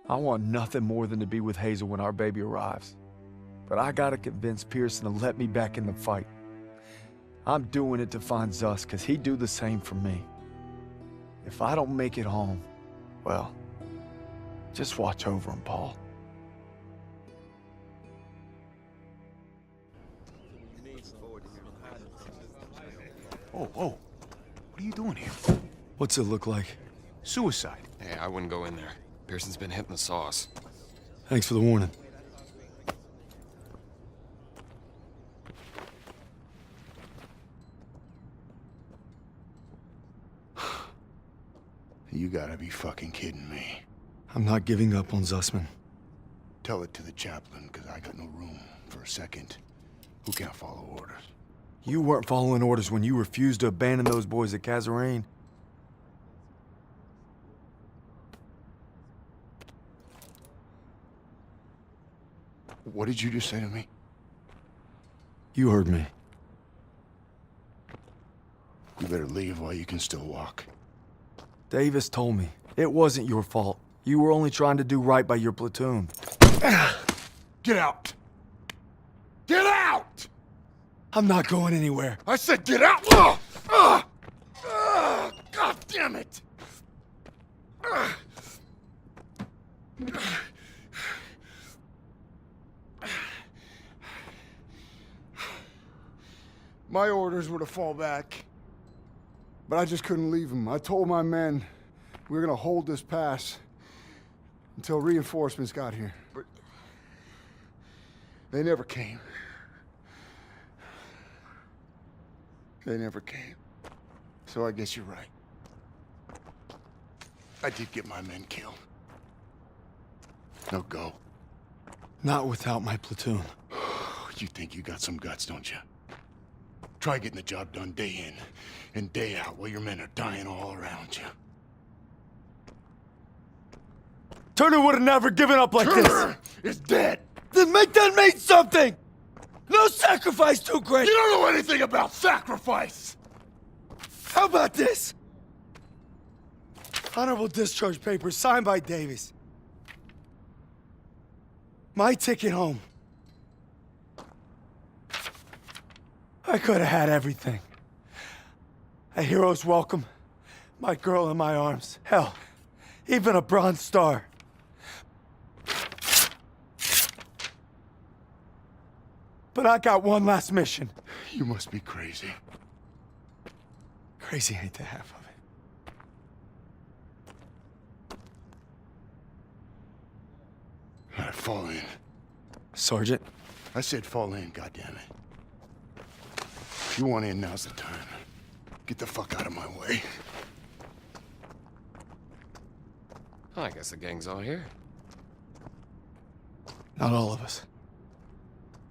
I want nothing more than to be with Hazel when our baby arrives. But I gotta convince Pearson to let me back in the fight. I'm doing it to find Zus, because he'd do the same for me. If I don't make it home, well, just watch over him, Paul. Whoa, whoa. What are you doing here? What's it look like? Suicide. Hey, I wouldn't go in there. Pearson's been hitting the sauce. Thanks for the warning. You gotta be fucking kidding me. I'm not giving up on Zussman. Tell it to the chaplain, because I got no room for a second who can't follow orders. You weren't following orders when you refused to abandon those boys at Kazarane. What did you just say to me? You heard me. You better leave while you can still walk. Davis told me. It wasn't your fault. You were only trying to do right by your platoon. Get out! Get out! I'm not going anywhere. I said get out! God damn it! My orders were to fall back. But I just couldn't leave them. I told my men we were gonna hold this pass until reinforcements got here. But they never came. They never came. So I guess you're right. I did get my men killed. Now go. Not without my platoon. You think you got some guts, don't you? Try getting the job done day in and day out while your men are dying all around you. Turner would have never given up like Turner is dead! Then make that mean something! No sacrifice too great! You don't know anything about sacrifice! How about this? Honorable discharge papers signed by Davis. My ticket home. I could have had everything. A hero's welcome, my girl in my arms. Hell, even a Bronze Star. But I got one last mission. You must be crazy. Crazy ain't the half of it. All right, fall in. Sergeant? I said fall in, goddammit. If you want in, now's the time. Get the fuck out of my way. I guess the gang's all here. Not all of us.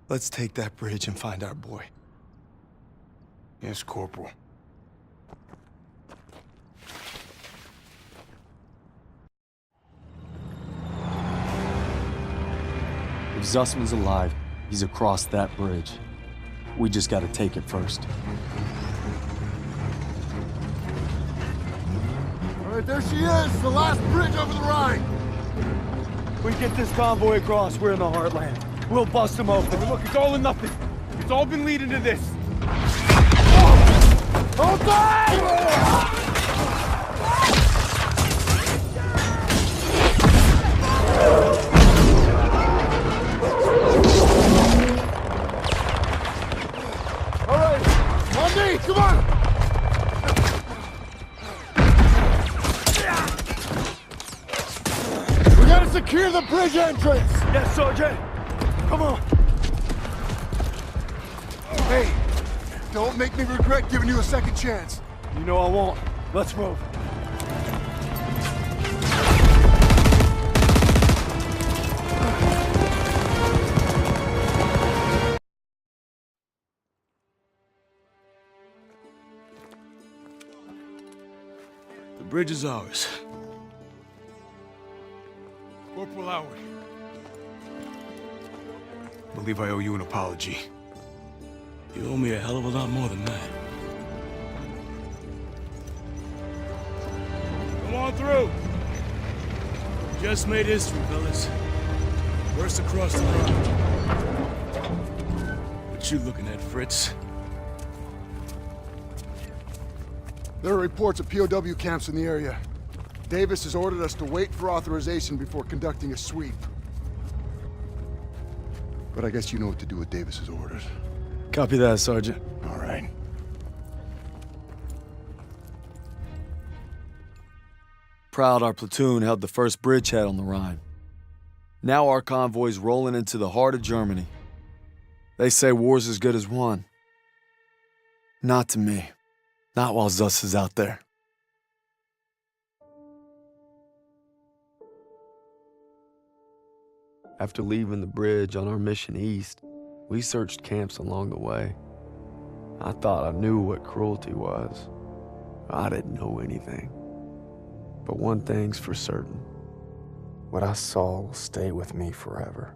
Let's take that bridge and find our boy. Yes, Corporal. If Zussman's alive, he's across that bridge. We just gotta take it first. All right, there she is, the last bridge over the Rhine. We get this convoy across, we're in the heartland. We'll bust them open. Look, it's all or nothing. It's all been leading to this. Hold tight! All right, on me, come on! We gotta secure the bridge entrance! Yes, Sergeant! Come on! Hey, don't make me regret giving you a second chance. You know I won't. Let's move. The bridge is ours. Corporal Howard. I believe I owe you an apology. You owe me a hell of a lot more than that. Come on through. Just made history, fellas. Worst across the line. What you looking at, Fritz? There are reports of POW camps in the area. Davis has ordered us to wait for authorization before conducting a sweep. But I guess you know what to do with Davis's orders. Copy that, Sergeant. All right. Proud our platoon held the first bridgehead on the Rhine. Now our convoy's rolling into the heart of Germany. They say war's as good as won. Not to me. Not while Zuss is out there. After leaving the bridge on our mission east, we searched camps along the way. I thought I knew what cruelty was. I didn't know anything. But one thing's for certain. What I saw will stay with me forever.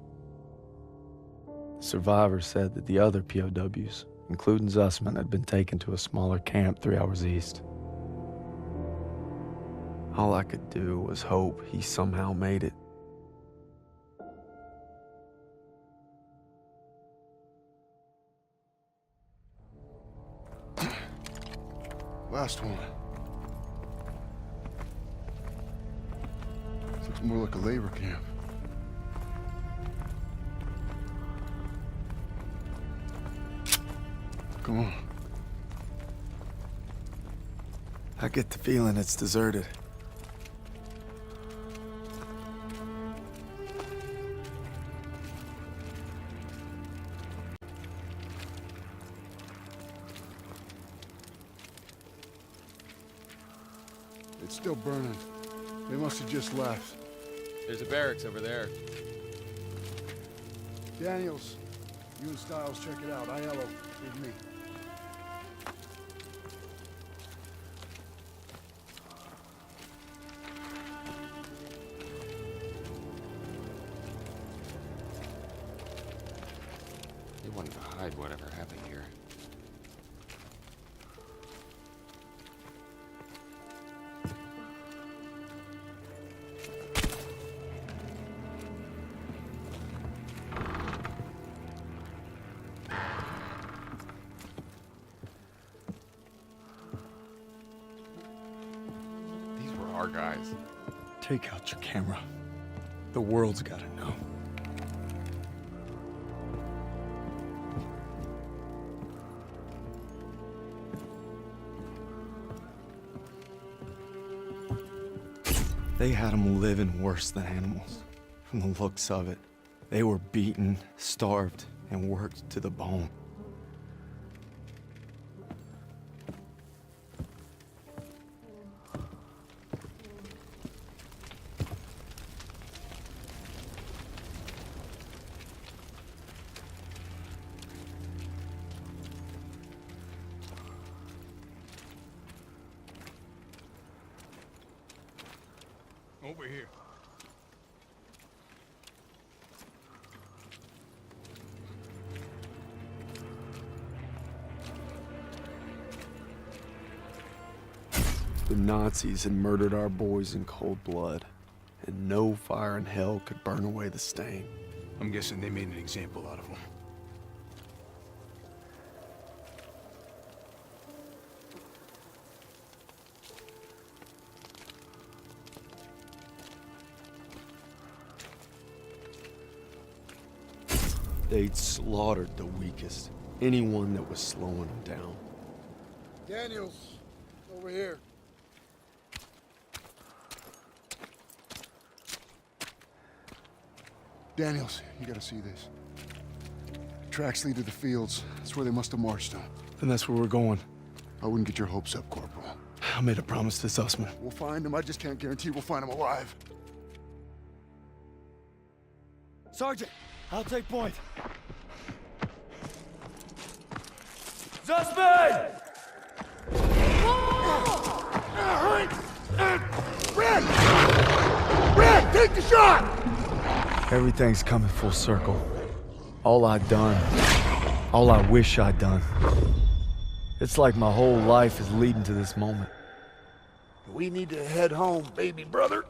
The survivors said that the other POWs, including Zussman, had been taken to a smaller camp 3 hours east. All I could do was hope he somehow made it. Last one. This looks more like a labor camp. Come on. I get the feeling it's deserted. It's still burning. They must have just left. There's a barracks over there. Daniels, you and Stiles check it out. Aiello, with me. They wanted to hide whatever happened here. These were our guys. Take out your camera. The world's gotta know. They had them living worse than animals. From the looks of it, they were beaten, starved, and worked to the bone. Over here. The Nazis had murdered our boys in cold blood, and no fire in hell could burn away the stain. I'm guessing they made an example out of them. They'd slaughtered the weakest, anyone that was slowing them down. Daniels, over here. Daniels, you gotta see this. Tracks lead to the fields. That's where they must have marched on. And that's where we're going. I wouldn't get your hopes up, Corporal. I made a promise to Sussman. We'll find him. I just can't guarantee we'll find him alive. Sergeant, I'll take point. Zussman! Red, take the shot! Everything's coming full circle. All I'd done, all I wish I'd done. It's like my whole life is leading to this moment. We need to head home, baby brother.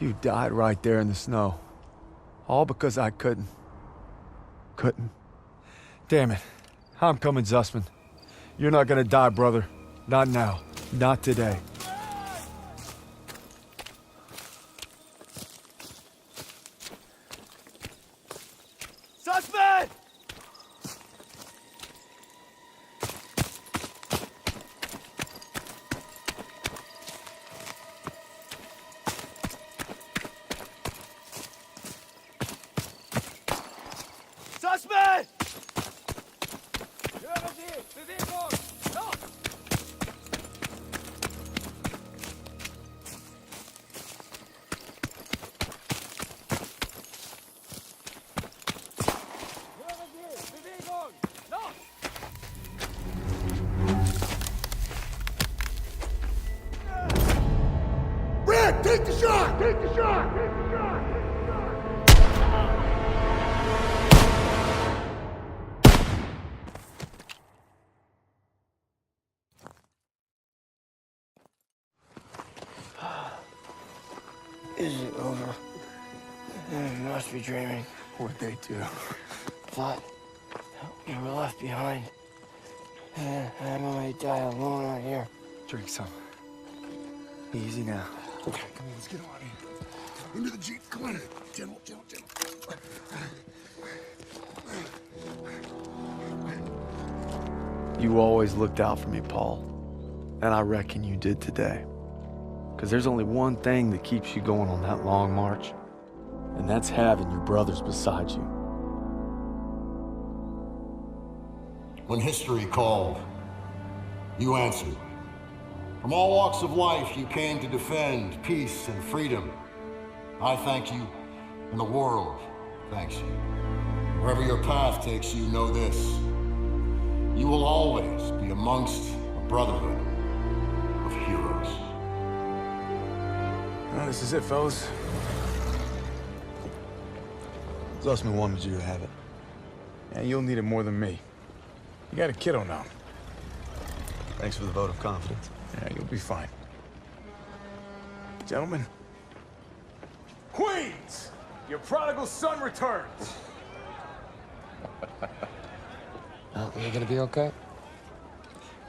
You died right there in the snow. All because I couldn't. Damn it. I'm coming, Zussman. You're not gonna die, brother. Not now. Not today. Zussman! Zussman! Red, take the shot! Take the shot! Is it over? You must be dreaming. What'd they do? Thought we were left behind. And I'm gonna die alone out here. Drink some. Easy now. Okay, come on, let's get out of here. Into the Jeep, come on. Gentle. You always looked out for me, Paul. And I reckon you did today. Because there's only one thing that keeps you going on that long march. And that's having your brothers beside you. When history called, you answered. From all walks of life, you came to defend peace and freedom. I thank you, and the world thanks you. Wherever your path takes you, know this. You will always be amongst a brotherhood of heroes. Well, this is it, fellas. Zussman wanted you to have it. And you'll need it more than me. You got a kiddo now. Thanks for the vote of confidence. Yeah, you'll be fine. Gentlemen. Queens! Your prodigal son returns! You gonna be okay?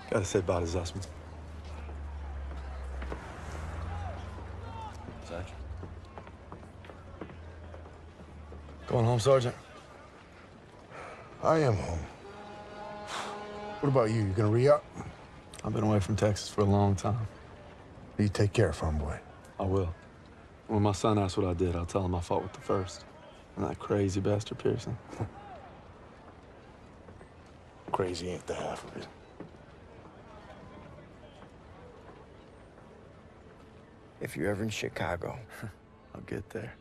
Gotta say bye to Zussman. Sarge? Going home, Sergeant? I am home. What about you? You gonna re-up? I've been away from Texas for a long time. You take care, farm boy. I will. When my son asks what I did, I'll tell him I fought with the first. And that crazy bastard Pearson. Crazy ain't the half of it. If you're ever in Chicago, I'll get there.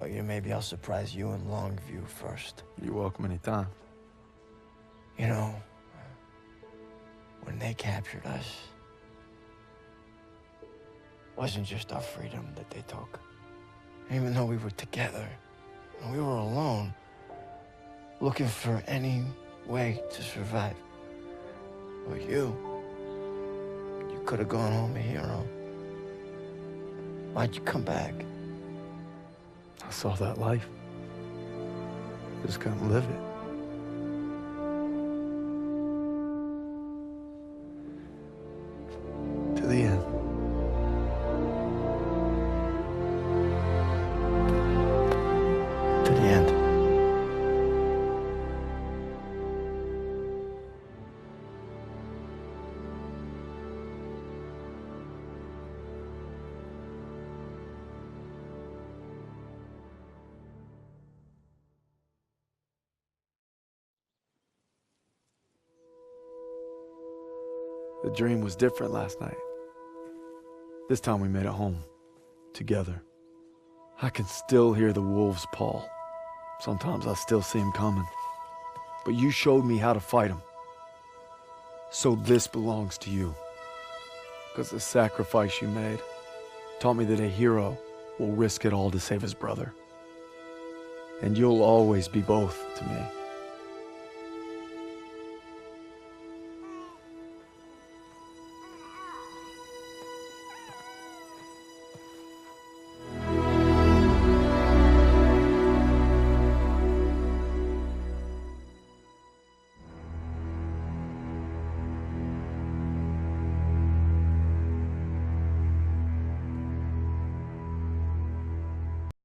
oh, yeah, maybe I'll surprise you in Longview first. You're welcome anytime. You know, when they captured us, it wasn't just our freedom that they took. Even though we were together, and we were alone, looking for any way to survive. But you could have gone home a hero. Why'd you come back? I saw that life. Just couldn't live it. To the end. To the end. The dream was different last night. This time we made it home, together. I can still hear the wolves, Paul. Sometimes I still see them coming. But you showed me how to fight them. So this belongs to you. Because the sacrifice you made taught me that a hero will risk it all to save his brother. And you'll always be both to me.